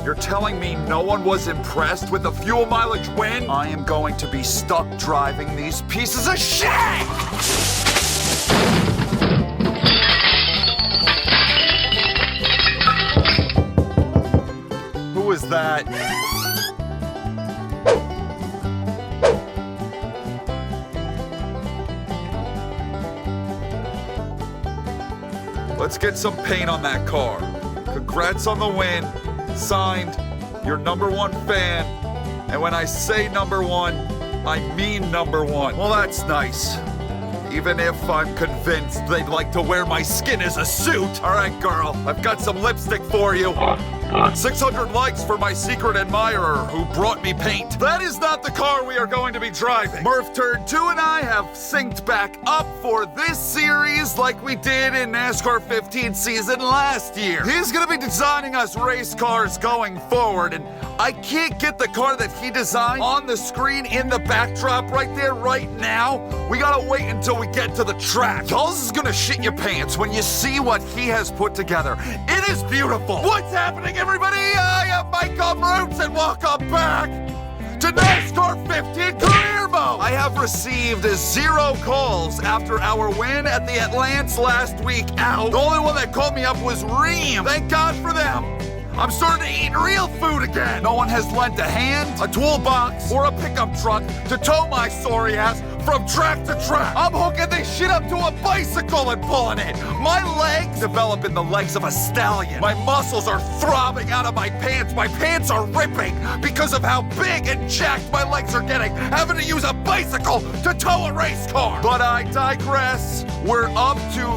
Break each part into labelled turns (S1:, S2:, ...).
S1: You're telling me no one was impressed with the fuel mileage win? I am going to be stuck driving these pieces of shit! Who is that? Let's get some paint on that car. Congrats on the win. Signed, your #1 fan. And when I say #1, I mean #1. Well, that's nice. Even if I'm convinced they'd like to wear my skin as a suit. All right, girl, I've got some lipstick for you. 600 likes for my secret admirer who brought me paint. That is not the car we are going to be driving. Murph Turd 2 and I have synced back up for this series like we did in NASCAR 15 season last year. He's gonna be designing us race cars going forward, and I can't get the car that he designed on the screen in the backdrop right there right now. We gotta wait until we get to the track. Y'all's is gonna shit your pants when you see what he has put together. It is beautiful. What's happening, everybody? I am Michael Mrucz, and welcome back to NASCAR 15 Career Mode. I have received 0 calls after our win at the Atlanta last week out. The only one that called me up was Reem. Thank God for them. I'm starting to eat real food again. No one has lent a hand, a toolbox, or a pickup truck to tow my sorry ass from track to track. I'm hooking this shit up to a bicycle and pulling it. My legs developing the legs of a stallion. My muscles are throbbing out of my pants. My pants are ripping because of how big and jacked my legs are getting, having to use a bicycle to tow a race car. But I digress. We're up to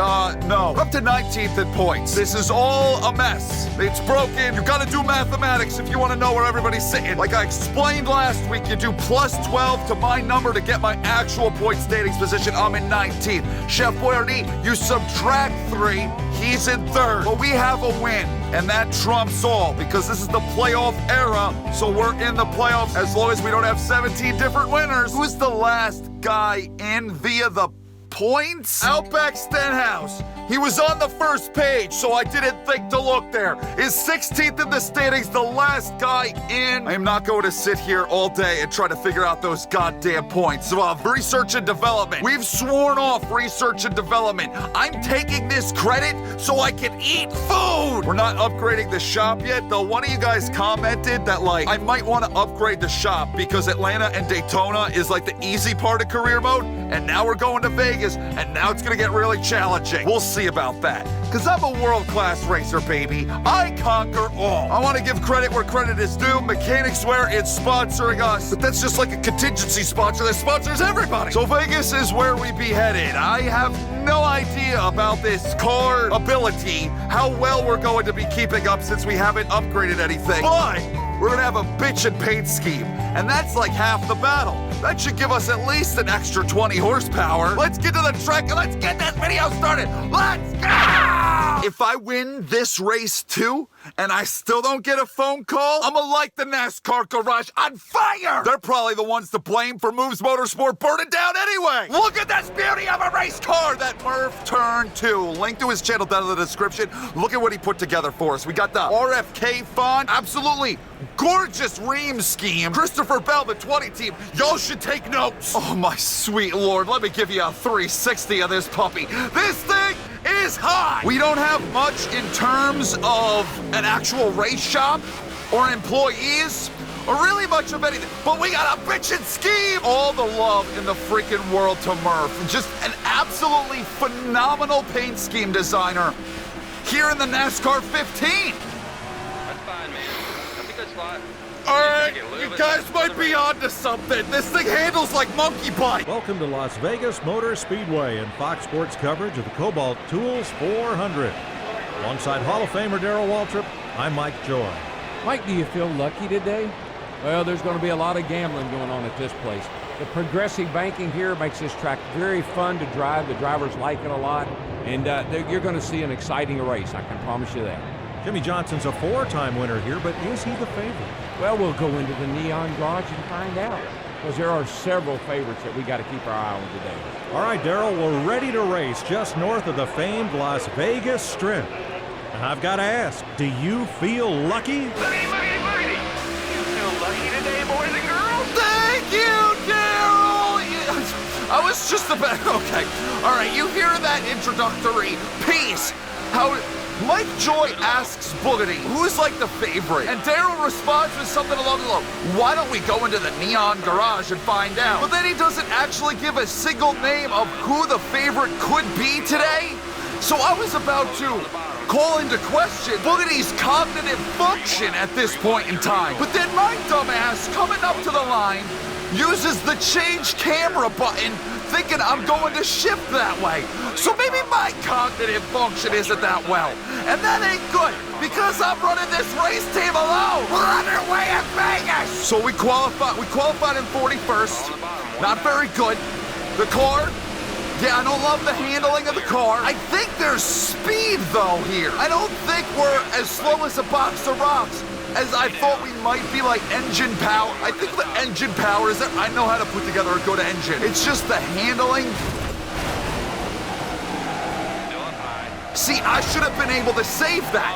S1: up to 19th in points. This is all a mess. It's broken. You gotta do mathematics if you wanna know where everybody's sitting. Like I explained last week, you do plus 12 to my number to get my actual point standings position. I'm in 19th. Chef Boyardee, you subtract 3, he's in 3rd. But we have a win, and that trumps all because this is the playoff era, so we're in the playoffs as long as we don't have 17 different winners. Who's the last guy in via the points? Outback Stenhouse. He was on the first page, so I didn't think to look there. Is 16th in the standings, the last guy in. I am not going to sit here all day and try to figure out those goddamn points. Research and development. We've sworn off research and development. I'm taking this credit so I can eat food. We're not upgrading the shop yet, though. One of you guys commented that, like, I might want to upgrade the shop because Atlanta and Daytona is like the easy part of career mode, and now we're going to Vegas, and now it's going to get really challenging. We'll see about that, because I'm a world-class racer, baby. I conquer all. I want to give credit where credit is due. Mechanics Wear is sponsoring us, but that's just like a contingency sponsor that sponsors everybody. So Vegas is where we be headed. I have no idea about this car ability, how well we're going to be keeping up since we haven't upgraded anything, but we're gonna have a bitchin' paint scheme, and that's like half the battle. That should give us at least an extra 20 horsepower. Let's get to the track and let's get this video started. Let's go! If I win this race too, and I still don't get a phone call, I'ma light the NASCAR garage on fire! They're probably the ones to blame for Mrucz Motorsport burning down anyway! Look at this beauty of a race car! That Murph Turn 2. Link to his channel down in the description. Look at what he put together for us. We got the RFK font. Absolutely gorgeous ream scheme. Christopher Bell, the 20 team. Y'all should take notes. Oh my sweet lord, let me give you a 360 of this puppy. This thing is hot. We don't have much in terms of an actual race shop or employees or really much of anything, but we got a bitchin' scheme. All the love in the freaking world to Murph. Just an absolutely phenomenal paint scheme designer here in the NASCAR 15.
S2: That's fine, man. That's a good slot.
S1: All right, you guys might be onto something. This thing handles like monkey butt.
S3: Welcome to Las Vegas Motor Speedway and Fox Sports coverage of the Cobalt Tools 400. Alongside Hall of Famer Darrell Waltrip, I'm Mike Joy.
S4: Mike, do you feel lucky today? Well, there's going to be a lot of gambling going on at this place. The progressive banking here makes this track very fun to drive. The drivers like it a lot, and you're going to see an exciting race. I can promise you that.
S3: Jimmy Johnson's a 4-time winner here, but is he the favorite?
S4: Well, we'll go into the Neon Garage and find out, because there are several favorites that we got to keep our eye on today.
S3: All right, Darrell, we're ready to race just north of the famed Las Vegas Strip. And I've got to ask, do you feel lucky?
S2: Lookity, lookity, lookity. You feel lucky today, boys and girls?
S1: Thank you, Daryl! I was just about... Okay. All right, you hear that introductory piece. How... Mike Joy asks Boogity, who's like the favorite? And Daryl responds with something along the line, why don't we go into the Neon Garage and find out? But then he doesn't actually give a single name of who the favorite could be today. So I was about to call into question Boogity's cognitive function at this point in time. But then my dumbass, coming up to the line, uses the change camera button, thinking I'm going to shift that way. So maybe my cognitive function isn't that well. And that ain't good, because I'm running this race team alone. We're underway at Vegas. So we qualified in 41st. Not very good. The car, yeah, I don't love the handling of the car. I think there's speed, though, here. I don't think we're as slow as a box of rocks as I thought we might be, like engine power. I think the engine power is that I know how to put together a good engine. It's just the handling. See, I should have been able to save that.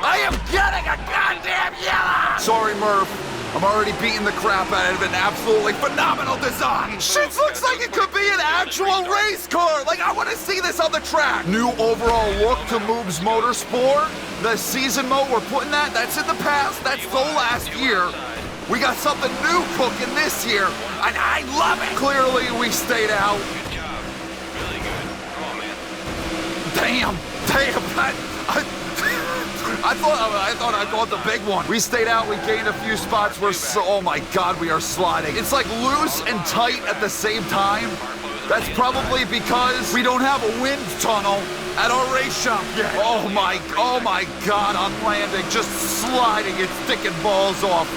S1: I am getting a goddamn yellow! Sorry, Murph. I'm already beating the crap out of an absolutely phenomenal design. Shit looks like it could be an actual race car. Like, I want to see this on the track. New overall look to Mrucz Motorsport. The season mode, we're putting that's in the past. That's the last year. We got something new cooking this year, and I love it. Clearly, we stayed out.
S2: Good job. Really good. Come on, man.
S1: Damn. I thought the big one. We stayed out, we gained a few spots. Oh my God, we are sliding. It's like loose and tight at the same time. That's probably because we don't have a wind tunnel at our race shop yet. Oh my God, I'm landing, just sliding and sticking balls off.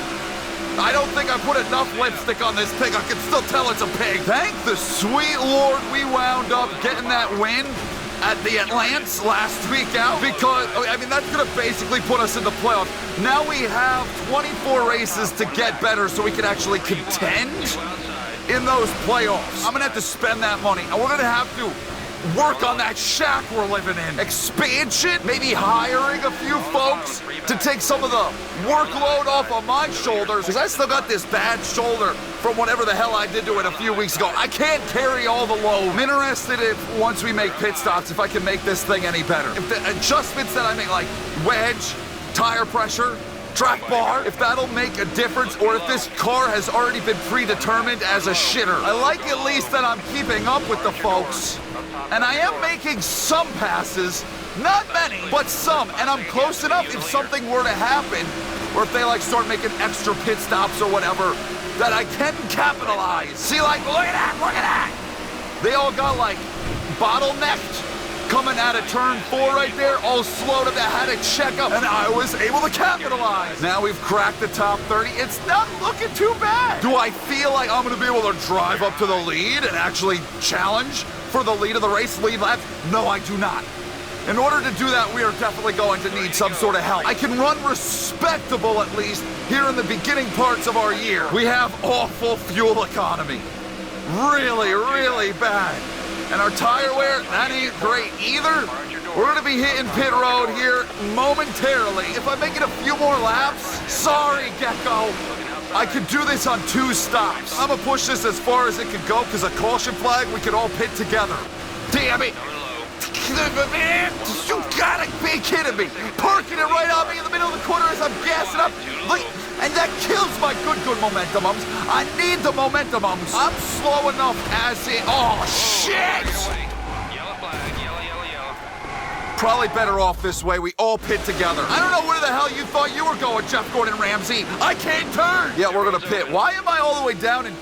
S1: I don't think I put enough lipstick on this pig. I can still tell it's a pig. Thank the sweet Lord we wound up getting that win at the Atlants last week out, because, I mean, that's gonna basically put us in the playoffs. Now we have 24 races to get better so we can actually contend in those playoffs. I'm gonna have to spend that money, and we're gonna have to work on that shack we're living in. Expansion, maybe hiring a few folks to take some of the workload off of my shoulders, because I still got this bad shoulder from whatever the hell I did to it a few weeks ago. I can't carry all the load. I'm interested if, once we make pit stops, if I can make this thing any better. If the adjustments that I make, like wedge, tire pressure, track bar, if that'll make a difference, or if this car has already been predetermined as a shitter. I like at least that I'm keeping up with the folks, and I am making some passes, not many, but some, and I'm close enough if something were to happen, or if they like start making extra pit stops or whatever, that I can capitalize. See, like, look at that! They all got like bottlenecked coming out of turn 4 right there, all slowed up. I had to check up, and I was able to capitalize. Now we've cracked the top 30. It's not looking too bad. Do I feel like I'm gonna be able to drive up to the lead and actually challenge for the lead of the race, lead laps? No, I do not. In order to do that, we are definitely going to need some sort of help. I can run respectable, at least, here in the beginning parts of our year. We have awful fuel economy. Really, really bad. And our tire wear, that ain't great either. We're gonna be hitting pit road here momentarily. If I make it a few more laps, sorry, Gecko. I could do this on 2 stops. I'm gonna push this as far as it can go, because a caution flag, we could all pit together. Damn it. Man, you gotta be kidding me. Parking it right on me in the middle of the corner as I'm gassing up. Look, and that kills my good momentumums. I need the momentumums. I'm slow enough as it... Oh, shit!
S2: Yellow flag, yellow.
S1: Probably better off this way. We all pit together. I don't know where the hell you thought you were going, Jeff Gordon Ramsay. I can't turn. Yeah, we're gonna pit. Why am I all the way down in...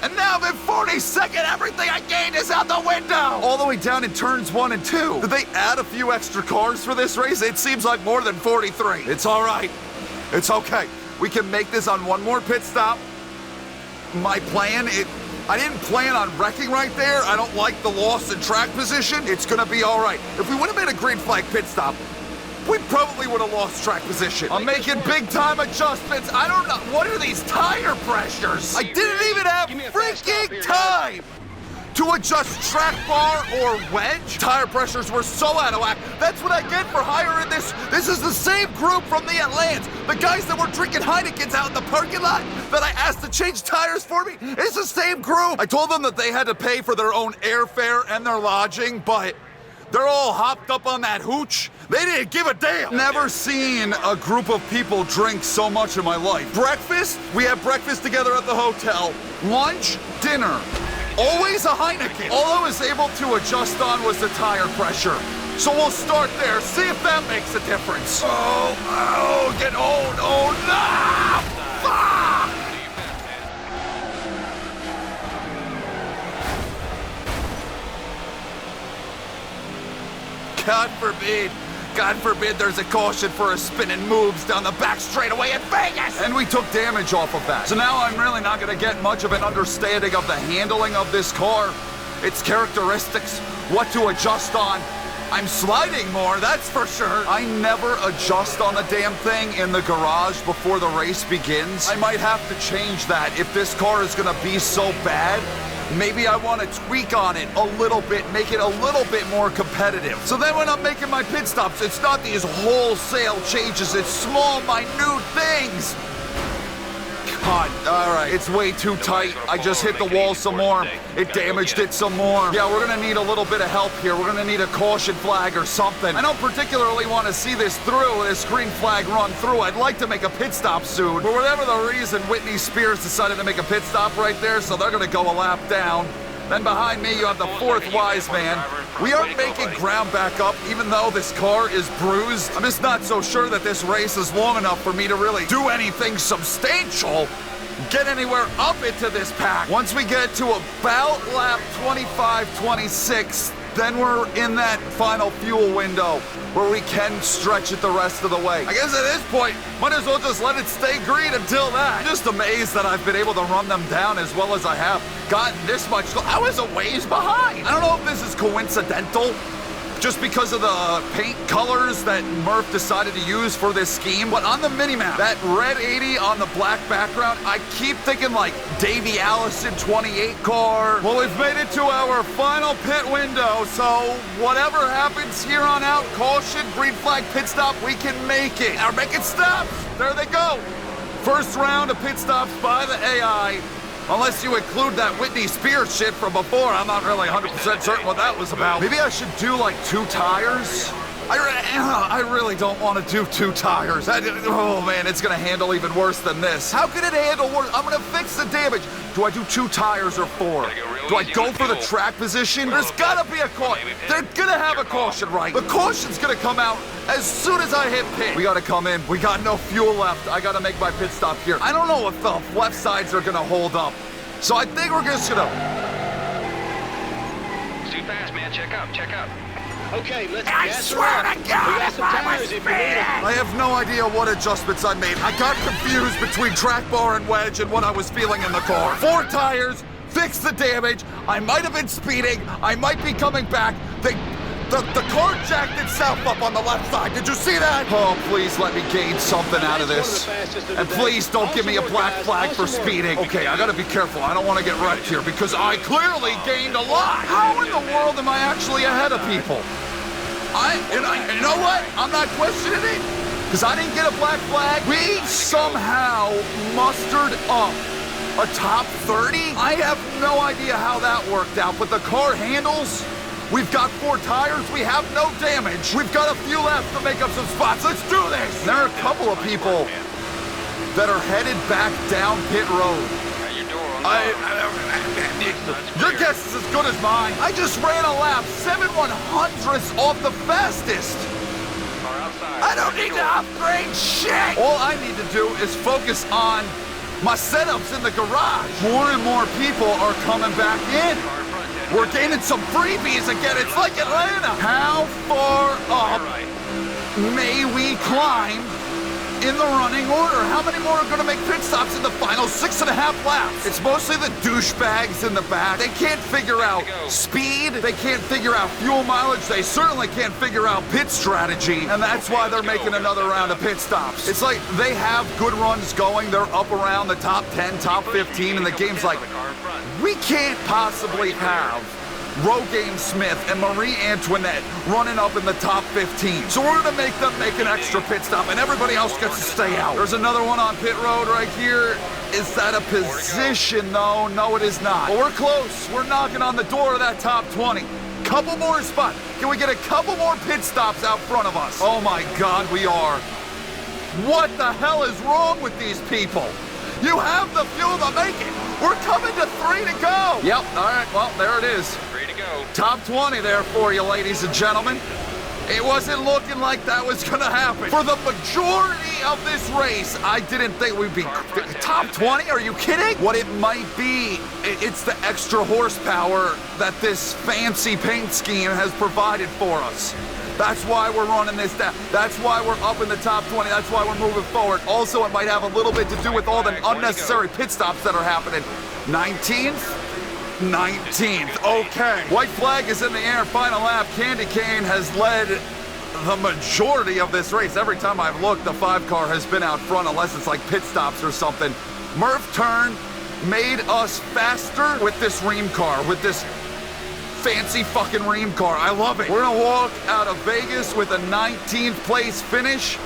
S1: And now I'm in 42nd. Everything I gained is out the window. All the way down in turns 1 and 2. Did they add a few extra cars for this race? It seems like more than 43. It's all right. It's okay. We can make this on one more pit stop. My plan, I didn't plan on wrecking right there. I don't like the loss in track position. It's gonna be all right. If we would have made a green flag pit stop, we probably would have lost track position. I'm making big time adjustments. I don't know. What are these tire pressures? I didn't even have freaking time to adjust track bar or wedge. Tire pressures were so out of whack. That's what I get for hiring this. This is the same group from the Atlants. The guys that were drinking Heinekens out in the parking lot that I asked to change tires for me. It's the same group. I told them that they had to pay for their own airfare and their lodging, but they're all hopped up on that hooch. They didn't give a damn. Never seen a group of people drink so much in my life. Breakfast, we have breakfast together at the hotel. Lunch, dinner. Always a Heineken. All I was able to adjust on was the tire pressure. So we'll start there, see if that makes a difference. Oh, no! Fuck! God forbid there's a caution for a spinning Mrucz down the back straightaway in Vegas! And we took damage off of that. So now I'm really not gonna get much of an understanding of the handling of this car, its characteristics, what to adjust on. I'm sliding more, that's for sure. I never adjust on the damn thing in the garage before the race begins. I might have to change that if this car is gonna be so bad. Maybe I want to tweak on it a little bit, make it a little bit more competitive. So then when I'm making my pit stops, it's not these wholesale changes, it's small, minute things. God, all right, it's way too tight. I just hit the wall some more. It damaged it some more. Yeah, we're gonna need a little bit of help here. We're gonna need a caution flag or something. I don't particularly want to see this through, this green flag run through. I'd like to make a pit stop soon. For whatever the reason, Whitney Spears decided to make a pit stop right there, so they're gonna go a lap down. Then behind me, you have the fourth wise man. We aren't making ground back up, even though this car is bruised. I'm just not so sure that this race is long enough for me to really do anything substantial, get anywhere up into this pack. Once we get to about lap 25, 26, then we're in that final fuel window where we can stretch it the rest of the way. I guess at this point, might as well just let it stay green until that. I'm just amazed that I've been able to run them down as well as I have. Gotten this much, I was a ways behind. I don't know if this is coincidental, just because of the paint colors that Murph decided to use for this scheme. But on the minimap, that red 80 on the black background, I keep thinking like Davey Allison 28 car. Well, we've made it to our final pit window, so whatever happens here on out, caution, green flag, pit stop, we can make it. We're making stops. There they go. First round of pit stops by the AI. Unless you include that Whitney Spears shit from before, I'm not really 100% certain what that was about. Maybe I should do like 2 tires? I really don't want to do 2 tires. Oh man, it's gonna handle even worse than this. How can it handle worse? I'm gonna fix the damage. Do I do 2 tires or 4? Do I go for the track position? There's gotta be a caution. They're gonna have a caution, right? The caution's gonna come out as soon as I hit pit. We gotta come in. We got no fuel left. I gotta make my pit stop here. I don't know if the left sides are gonna hold up. So I think we're just gonna...
S2: It's too fast, man. Check up.
S5: Okay, let's
S1: I
S5: gas
S1: swear
S5: around.
S1: to God,
S5: We got
S1: if
S5: some
S1: I
S5: tires
S1: was
S5: if you need them.
S1: I have no idea what adjustments I made. I got confused between track bar and wedge and what I was feeling in the car. 4 tires, fix the damage. I might have been speeding. I might be coming back. The car jacked itself up on the left side. Did you see that? Oh, please let me gain something out of this. And please don't give me a black flag for speeding. Okay, I gotta be careful. I don't want to get wrecked here because I clearly gained a lot. How in the world am I actually ahead of people? You know what? I'm not questioning it because I didn't get a black flag. We somehow mustered up a top 30. I have no idea how that worked out, but the car handles. We've got 4 tires. We have no damage. We've got a few left to make up some spots. Let's do this. There are a couple of people that are headed back down pit road. Your guess is as good as mine. I just ran a lap 7/100ths off the fastest. I don't need to upgrade shit. All I need to do is focus on my setups in the garage. More and more people are coming back in. We're gaining some freebies again. It's like Atlanta. How far up may we climb in the running order? How many more are going to make pit stops in the final 6.5 laps? It's mostly the douchebags in the back. They can't figure out speed. They can't figure out fuel mileage. They certainly can't figure out pit strategy. And that's why they're making another round of pit stops. It's like they have good runs going. They're up around the top 10, top 15, and the game's like, We can't possibly have Rogaine Smith and Marie Antoinette running up in the top 15. So we're gonna make them make an extra pit stop and everybody else gets to stay out. There's another one on pit road right here. Is that a position though? No, it is not. But we're close. We're knocking on the door of that top 20. Couple more spots. Can we get a couple more pit stops out front of us? Oh my God, we are. What the hell is wrong with these people? You have the fuel to make it. We're coming to 3 to go. Yep, all right, well, there it is.
S2: 3 to go.
S1: Top 20 there for you, ladies and gentlemen. It wasn't looking like that was gonna happen. For the majority of this race, I didn't think we'd be top 20. Are you kidding? What it might be, it's the extra horsepower that this fancy paint scheme has provided for us. That's why we're running this down. That's why we're up in the top 20. That's why we're moving forward. Also, it might have a little bit to do with all the unnecessary pit stops that are happening. 19th? 19th. Okay. White flag is in the air. Final lap. Candy Cane has led the majority of this race. Every time I've looked, the 5 car has been out front unless it's like pit stops or something. Murph turn made us faster with this Ream car, with this fancy fucking Ream car. I love it. We're gonna walk out of Vegas with a 19th place finish.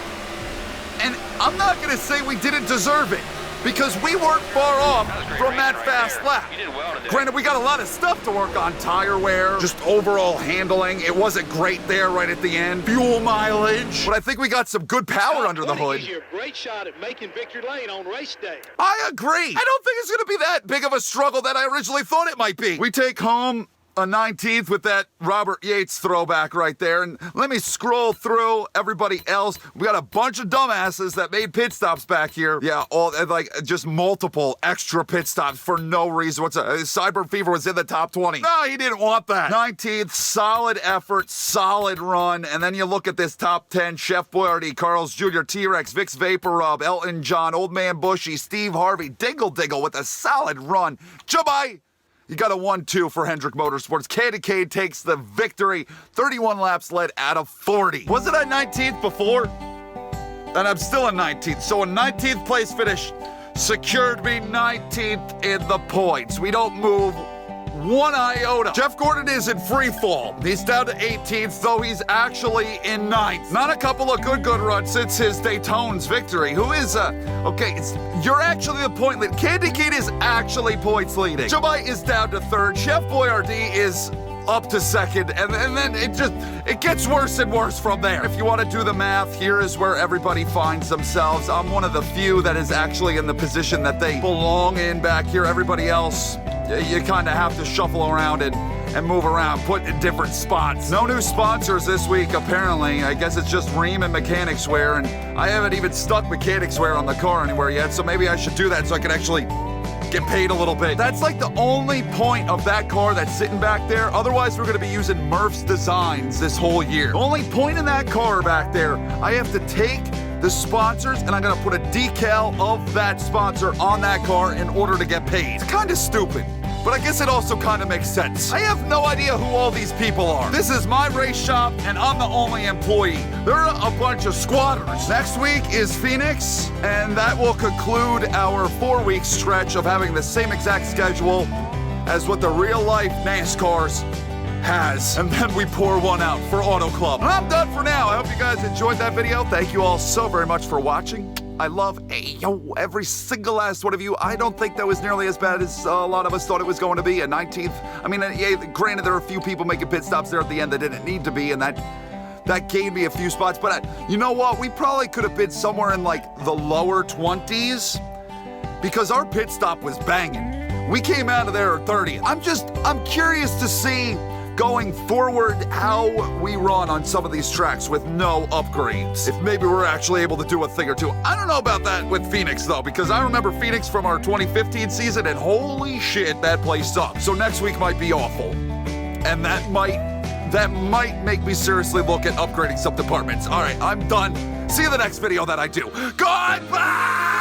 S1: And I'm not gonna say we didn't deserve it because we weren't far off from that fast lap.
S2: You did well today.
S1: Granted, we got a lot of stuff to work on. Tire wear, just overall handling. It wasn't great there right at the end. Fuel mileage. But I think we got some good power under the hood.
S5: Gives you a great shot at making victory lane on race day.
S1: I agree. I don't think it's gonna be that big of a struggle that I originally thought it might be. We take home a 19th with that Robert Yates throwback right there. And let me scroll through everybody else. We got a bunch of dumbasses that made pit stops back here. Yeah, all like just multiple extra pit stops for no reason whatsoever. Cyber Fever was in the top 20. No, he didn't want that. 19th, solid effort, solid run. And then you look at this top 10, Chef Boyardee, Carl's Jr., T-Rex, Vicks Vapor Rub, Elton John, Old Man Bushy, Steve Harvey, Dingle Dingle with a solid run. Jabba! You got a 1-2 for Hendrick Motorsports. Candy Cane takes the victory. 31 laps led out of 40. Wasn't I 19th before? And I'm still in 19th. So a 19th place finish secured me 19th in the points. We don't move one iota. Jeff Gordon is in free fall. He's down to 18th, though he's actually in 9th. Not a couple of good runs since his Daytona's victory. Who is, okay, you're actually the point lead. Candy Cane is actually points leading. Jabba is down to 3rd. Chef Boyardee is up to 2nd, and then it gets worse and worse from there. If you want to do the math, here is where everybody finds themselves. I'm one of the few that is actually in the position that they belong in back here. Everybody else, you kind of have to shuffle around and move around, put in different spots. No new sponsors this week, apparently. I guess it's just Ream and Mechanics Wear, and I haven't even stuck Mechanics Wear on the car anywhere yet, so maybe I should do that so I can actually get paid a little bit. That's like the only point of that car that's sitting back there. Otherwise, we're gonna be using Murph's designs this whole year. The only point in that car back there, I have to take the sponsors and I'm gonna put a decal of that sponsor on that car in order to get paid. It's kind of stupid, but I guess it also kind of makes sense. I have no idea who all these people are. This is my race shop and I'm the only employee. They're a bunch of squatters. Next week is Phoenix, and that will conclude our 4-week stretch of having the same exact schedule as what the real life NASCARs has. And then we pour one out for Auto Club. And I'm done for now. I hope you guys enjoyed that video. Thank you all so very much for watching. I love every single last one of you. I don't think that was nearly as bad as a lot of us thought it was going to be. A 19th. I mean, yeah, granted, there are a few people making pit stops there at the end that didn't need to be, and that gained me a few spots. But you know what? We probably could have been somewhere in like the lower 20s because our pit stop was banging. We came out of there at 30. I'm curious to see going forward how we run on some of these tracks with no upgrades. If maybe we're actually able to do a thing or two. I don't know about that with Phoenix though, because I remember Phoenix from our 2015 season and holy shit, that place sucked. So next week might be awful. And that might make me seriously look at upgrading some departments. All right, I'm done. See you in the next video that I do. Goodbye!